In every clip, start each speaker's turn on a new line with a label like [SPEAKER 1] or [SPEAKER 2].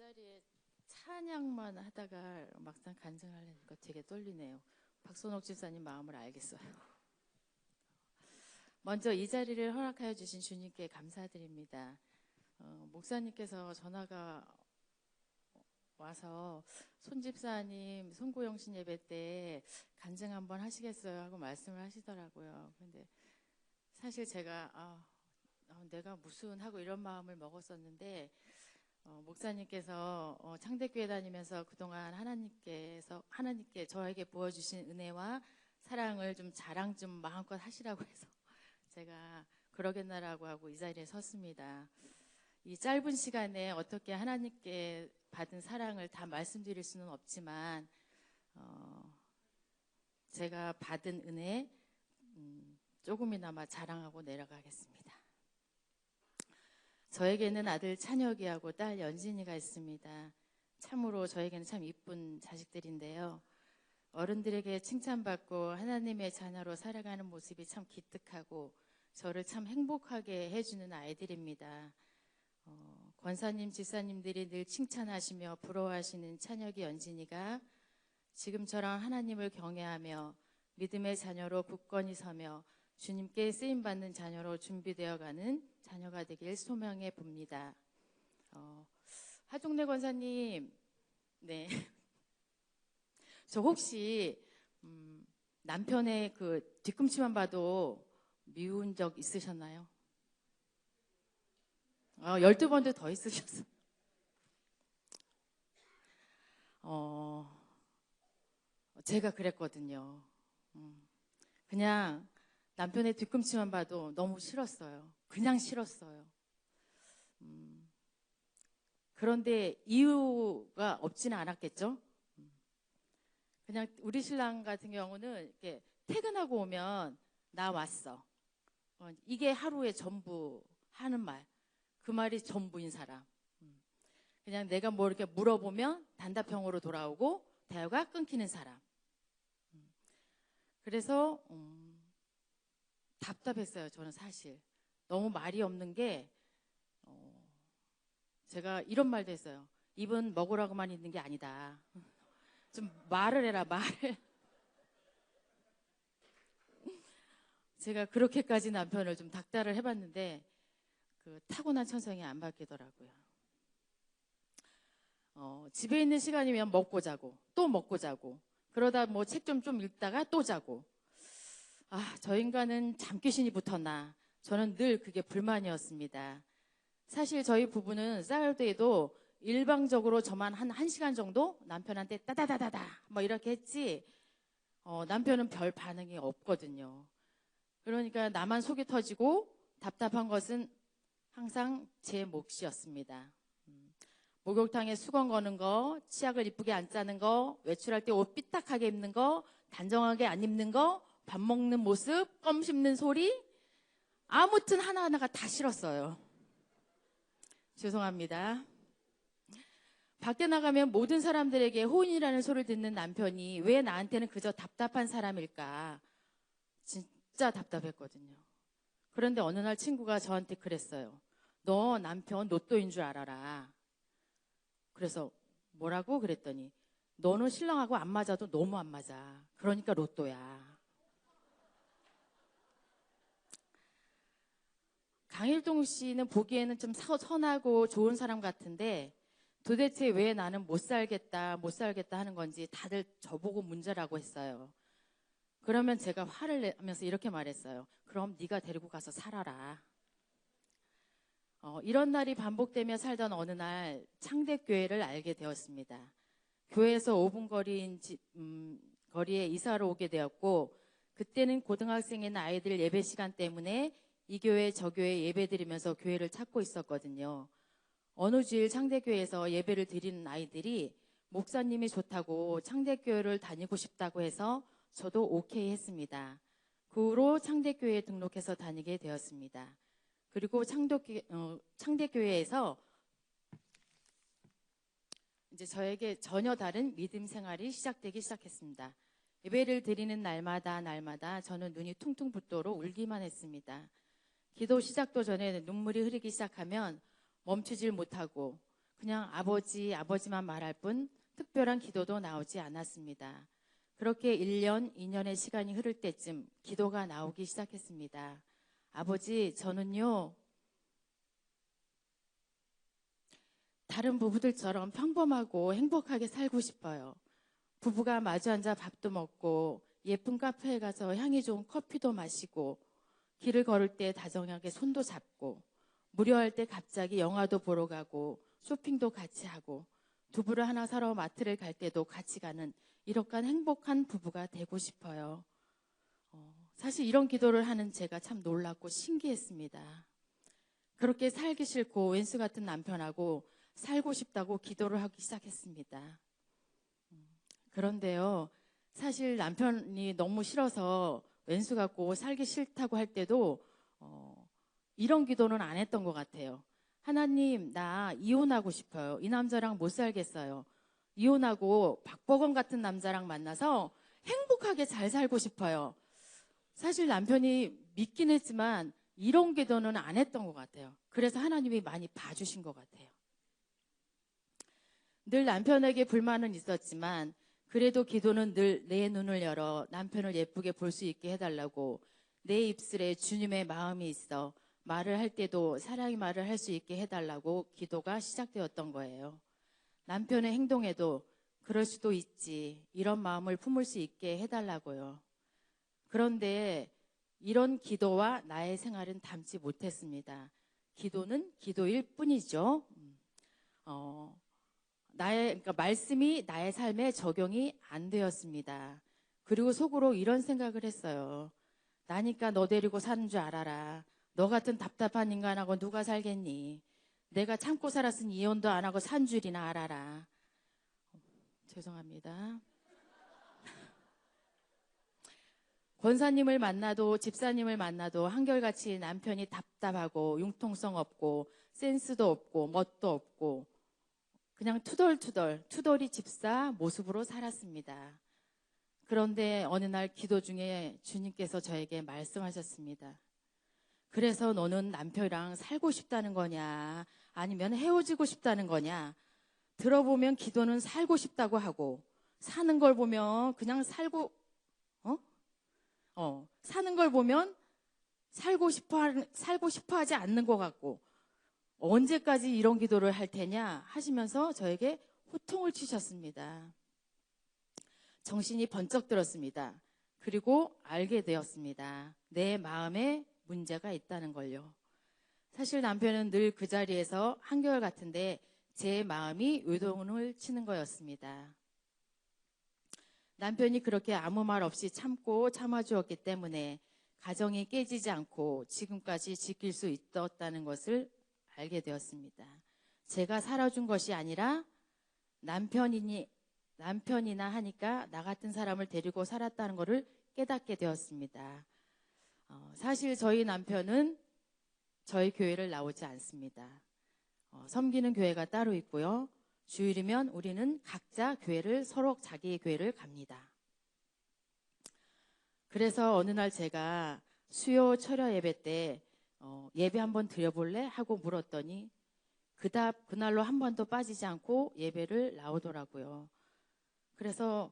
[SPEAKER 1] 자리에 찬양만 하다가 막상 간증하려니까 되게 떨리네요. 박선옥 집사님 마음을 알겠어요. 먼저 이 자리를 허락하여 주신 주님께 감사드립니다. 목사님께서 전화가 와서 손 집사님 송구영신 예배 때 간증 한번 하시겠어요 하고 말씀을 하시더라고요. 근데 사실 제가 내가 무슨 하고 이런 마음을 먹었었는데 목사님께서 창대교회 다니면서 그동안 하나님께 저에게 부어주신 은혜와 사랑을 좀 자랑 좀 마음껏 하시라고 해서 제가 그러겠나라고 하고 이 자리에 섰습니다. 이 짧은 시간에 어떻게 하나님께 받은 사랑을 다 말씀드릴 수는 없지만 제가 받은 은혜 조금이나마 자랑하고 내려가겠습니다. 저에게는 아들 찬혁이하고 딸 연진이가 있습니다. 참으로 저에게는 참 이쁜 자식들인데요. 어른들에게 칭찬받고 하나님의 자녀로 살아가는 모습이 참 기특하고 저를 참 행복하게 해주는 아이들입니다. 권사님, 집사님들이 늘 칭찬하시며 부러워하시는 찬혁이, 연진이가 지금처럼 하나님을 경외하며 믿음의 자녀로 굳건히 서며 주님께 쓰임받는 자녀로 준비되어가는 자녀가 되길 소명해 봅니다. 하종래 권사님, 네. 저 혹시 남편의 그 뒤꿈치만 봐도 미운 적 있으셨나요? 12번도 더 있으셨어요. 제가 그랬거든요. 그냥 남편의 뒤꿈치만 봐도 너무 싫었어요. 그냥 싫었어요. 그런데 이유가 없지는 않았겠죠? 그냥 우리 신랑 같은 경우는 이렇게 퇴근하고 오면 나 왔어. 이게 하루의 전부 하는 말. 그 말이 전부인 사람. 그냥 내가 뭐 이렇게 물어보면 단답형으로 돌아오고 대화가 끊기는 사람. 그래서 답답했어요. 저는 사실 너무 말이 없는 게 제가 이런 말도 했어요. 입은 먹으라고만 있는 게 아니다. 좀 말을 해라, 말을. 제가 그렇게까지 남편을 좀 닥달을 해봤는데 그 타고난 천성이 안 바뀌더라고요. 집에 있는 시간이면 먹고 자고 또 먹고 자고 그러다 뭐 책 좀 읽다가 또 자고 저 인간은 잠귀신이 붙었나. 저는 늘 그게 불만이었습니다. 사실 저희 부부는 싸울 때에도 일방적으로 저만 한 1시간 정도 남편한테 따다다다다 뭐 이렇게 했지 남편은 별 반응이 없거든요. 그러니까 나만 속이 터지고 답답한 것은 항상 제 몫이었습니다. 목욕탕에 수건 거는 거, 치약을 이쁘게 안 짜는 거, 외출할 때 옷 삐딱하게 입는 거, 단정하게 안 입는 거, 밥 먹는 모습, 껌 씹는 소리 아무튼 하나하나가 다 싫었어요. 죄송합니다. 밖에 나가면 모든 사람들에게 호인이라는 소리를 듣는 남편이 왜 나한테는 그저 답답한 사람일까? 진짜 답답했거든요. 그런데 어느 날 친구가 저한테 그랬어요. 너 남편 로또인 줄 알아라. 그래서 뭐라고? 그랬더니 너는 신랑하고 안 맞아도 너무 안 맞아. 그러니까 로또야. 강일동 씨는 보기에는 좀 선하고 좋은 사람 같은데 도대체 왜 나는 못 살겠다 하는 건지 다들 저보고 문제라고 했어요. 그러면 제가 화를 내면서 이렇게 말했어요. 그럼 네가 데리고 가서 살아라. 이런 날이 반복되며 살던 어느 날 창대교회를 알게 되었습니다. 교회에서 5분 거리에 이사를 오게 되었고 그때는 고등학생인 아이들 예배 시간 때문에 이 교회 저 교회 예배 드리면서 교회를 찾고 있었거든요. 어느 주일 창대교회에서 예배를 드리는 아이들이 목사님이 좋다고 창대교회를 다니고 싶다고 해서 저도 오케이 했습니다. 그 후로 창대교회에 등록해서 다니게 되었습니다. 그리고 창대교회에서 이제 저에게 전혀 다른 믿음 생활이 시작되기 시작했습니다. 예배를 드리는 날마다 저는 눈이 퉁퉁 붓도록 울기만 했습니다. 기도 시작도 전에 눈물이 흐르기 시작하면 멈추질 못하고 그냥 아버지만 말할 뿐 특별한 기도도 나오지 않았습니다. 그렇게 1년, 2년의 시간이 흐를 때쯤 기도가 나오기 시작했습니다. 아버지, 저는요, 다른 부부들처럼 평범하고 행복하게 살고 싶어요. 부부가 마주 앉아 밥도 먹고 예쁜 카페에 가서 향이 좋은 커피도 마시고 길을 걸을 때 다정하게 손도 잡고 무료할 때 갑자기 영화도 보러 가고 쇼핑도 같이 하고 두부를 하나 사러 마트를 갈 때도 같이 가는 이렇게 행복한 부부가 되고 싶어요. 사실 이런 기도를 하는 제가 참 놀랍고 신기했습니다. 그렇게 살기 싫고 왼수 같은 남편하고 살고 싶다고 기도를 하기 시작했습니다. 그런데요, 사실 남편이 너무 싫어서 왼수 같고 살기 싫다고 할 때도 이런 기도는 안 했던 것 같아요. 하나님, 나 이혼하고 싶어요. 이 남자랑 못 살겠어요. 이혼하고 박보검 같은 남자랑 만나서 행복하게 잘 살고 싶어요. 사실 남편이 믿긴 했지만 이런 기도는 안 했던 것 같아요. 그래서 하나님이 많이 봐주신 것 같아요. 늘 남편에게 불만은 있었지만 그래도 기도는 늘 내 눈을 열어 남편을 예쁘게 볼 수 있게 해달라고 내 입술에 주님의 마음이 있어 말을 할 때도 사랑의 말을 할 수 있게 해달라고 기도가 시작되었던 거예요. 남편의 행동에도 그럴 수도 있지 이런 마음을 품을 수 있게 해달라고요. 그런데 이런 기도와 나의 생활은 닮지 못했습니다. 기도는 기도일 뿐이죠. 그러니까 말씀이 나의 삶에 적용이 안 되었습니다. 그리고 속으로 이런 생각을 했어요. 나니까 너 데리고 사는 줄 알아라. 너 같은 답답한 인간하고 누가 살겠니? 내가 참고 살았으니 이혼도 안 하고 산 줄이나 알아라. 죄송합니다. 권사님을 만나도 집사님을 만나도 한결같이 남편이 답답하고 융통성 없고 센스도 없고 멋도 없고 그냥 투덜이 집사 모습으로 살았습니다. 그런데 어느 날 기도 중에 주님께서 저에게 말씀하셨습니다. 그래서 너는 남편이랑 살고 싶다는 거냐 아니면 헤어지고 싶다는 거냐. 들어보면 기도는 살고 싶다고 하고 사는 걸 보면 그냥 사는 걸 보면 살고 싶어 하지 않는 것 같고 언제까지 이런 기도를 할 테냐 하시면서 저에게 호통을 치셨습니다. 정신이 번쩍 들었습니다. 그리고 알게 되었습니다. 내 마음에 문제가 있다는 걸요. 사실 남편은 늘 그 자리에서 한결같은데 제 마음이 요동을 치는 거였습니다. 남편이 그렇게 아무 말 없이 참아주었기 때문에 가정이 깨지지 않고 지금까지 지킬 수 있었다는 것을 알게 되었습니다. 제가 살아준 것이 아니라 남편이나 하니까 나 같은 사람을 데리고 살았다는 것을 깨닫게 되었습니다. 사실 저희 남편은 저희 교회를 나오지 않습니다. 섬기는 교회가 따로 있고요. 주일이면 우리는 각자 교회를 서로 자기 교회를 갑니다. 그래서 어느 날 제가 수요 철야 예배 때 예배 한번 드려볼래? 하고 물었더니 그날로 한 번도 빠지지 않고 예배를 나오더라고요. 그래서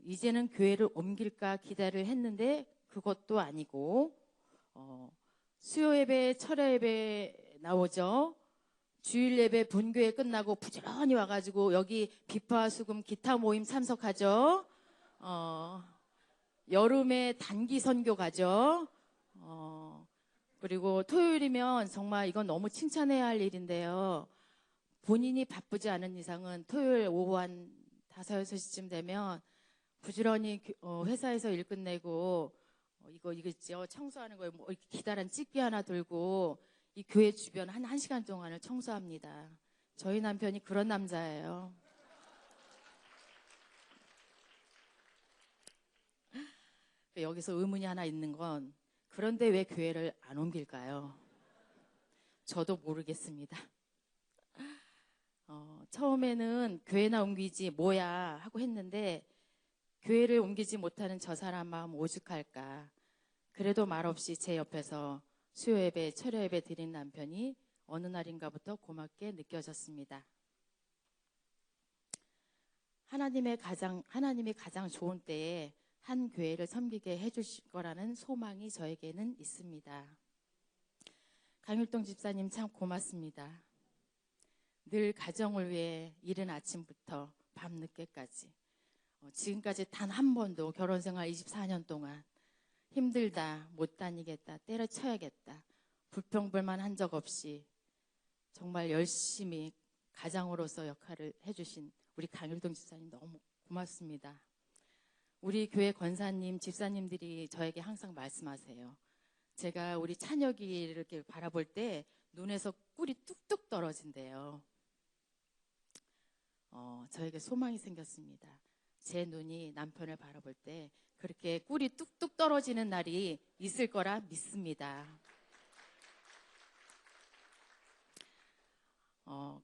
[SPEAKER 1] 이제는 교회를 옮길까 기대를 했는데 그것도 아니고 수요 예배, 철야 예배 나오죠. 주일 예배 분교회 끝나고 부지런히 와가지고 여기 비파 수금 기타 모임 참석하죠. 여름에 단기 선교 가죠. 그리고 토요일이면 정말 이건 너무 칭찬해야 할 일인데요. 본인이 바쁘지 않은 이상은 토요일 오후 한 5, 6시쯤 되면 부지런히 회사에서 일 끝내고 이거 있죠. 청소하는 거에 뭐 이렇게 기다란 집게 하나 들고 이 교회 주변 한 1시간 동안을 청소합니다. 저희 남편이 그런 남자예요. 여기서 의문이 하나 있는 건 그런데 왜 교회를 안 옮길까요? 저도 모르겠습니다. 처음에는 교회나 옮기지 뭐야 하고 했는데 교회를 옮기지 못하는 저 사람 마음 오죽할까. 그래도 말없이 제 옆에서 수요 예배, 철야 예배 드린 남편이 어느 날인가부터 고맙게 느껴졌습니다. 하나님이 가장 좋은 때에 한 교회를 섬기게 해주실 거라는 소망이 저에게는 있습니다. 강율동 집사님 참 고맙습니다. 늘 가정을 위해 이른 아침부터 밤늦게까지 지금까지 단 한 번도 결혼 생활 24년 동안 힘들다, 못 다니겠다, 때려쳐야겠다, 불평불만 한 적 없이 정말 열심히 가장으로서 역할을 해주신 우리 강율동 집사님 너무 고맙습니다. 우리 교회 권사님, 집사님들이 저에게 항상 말씀하세요. 제가 우리 찬혁이를 이렇게 바라볼 때 눈에서 꿀이 뚝뚝 떨어진대요. 저에게 소망이 생겼습니다. 제 눈이 남편을 바라볼 때 그렇게 꿀이 뚝뚝 떨어지는 날이 있을 거라 믿습니다.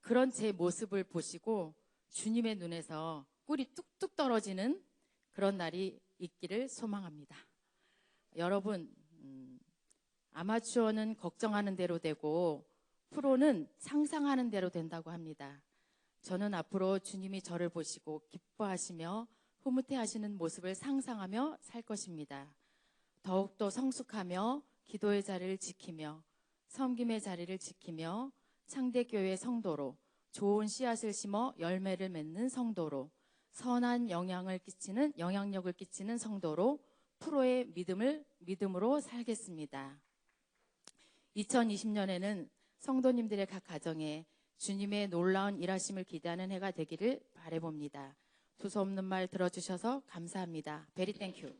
[SPEAKER 1] 그런 제 모습을 보시고 주님의 눈에서 꿀이 뚝뚝 떨어지는 그런 날이 있기를 소망합니다. 여러분, 아마추어는 걱정하는 대로 되고 프로는 상상하는 대로 된다고 합니다. 저는 앞으로 주님이 저를 보시고 기뻐하시며 흐뭇해하시는 모습을 상상하며 살 것입니다. 더욱더 성숙하며 기도의 자리를 지키며 섬김의 자리를 지키며 창대교회 성도로 좋은 씨앗을 심어 열매를 맺는 성도로 선한 영향력을 끼치는 성도로 프로의 믿음으로 살겠습니다. 2020년에는 성도님들의 각 가정에 주님의 놀라운 일하심을 기대하는 해가 되기를 바라봅니다. 두서없는 말 들어주셔서 감사합니다. 베리 땡큐.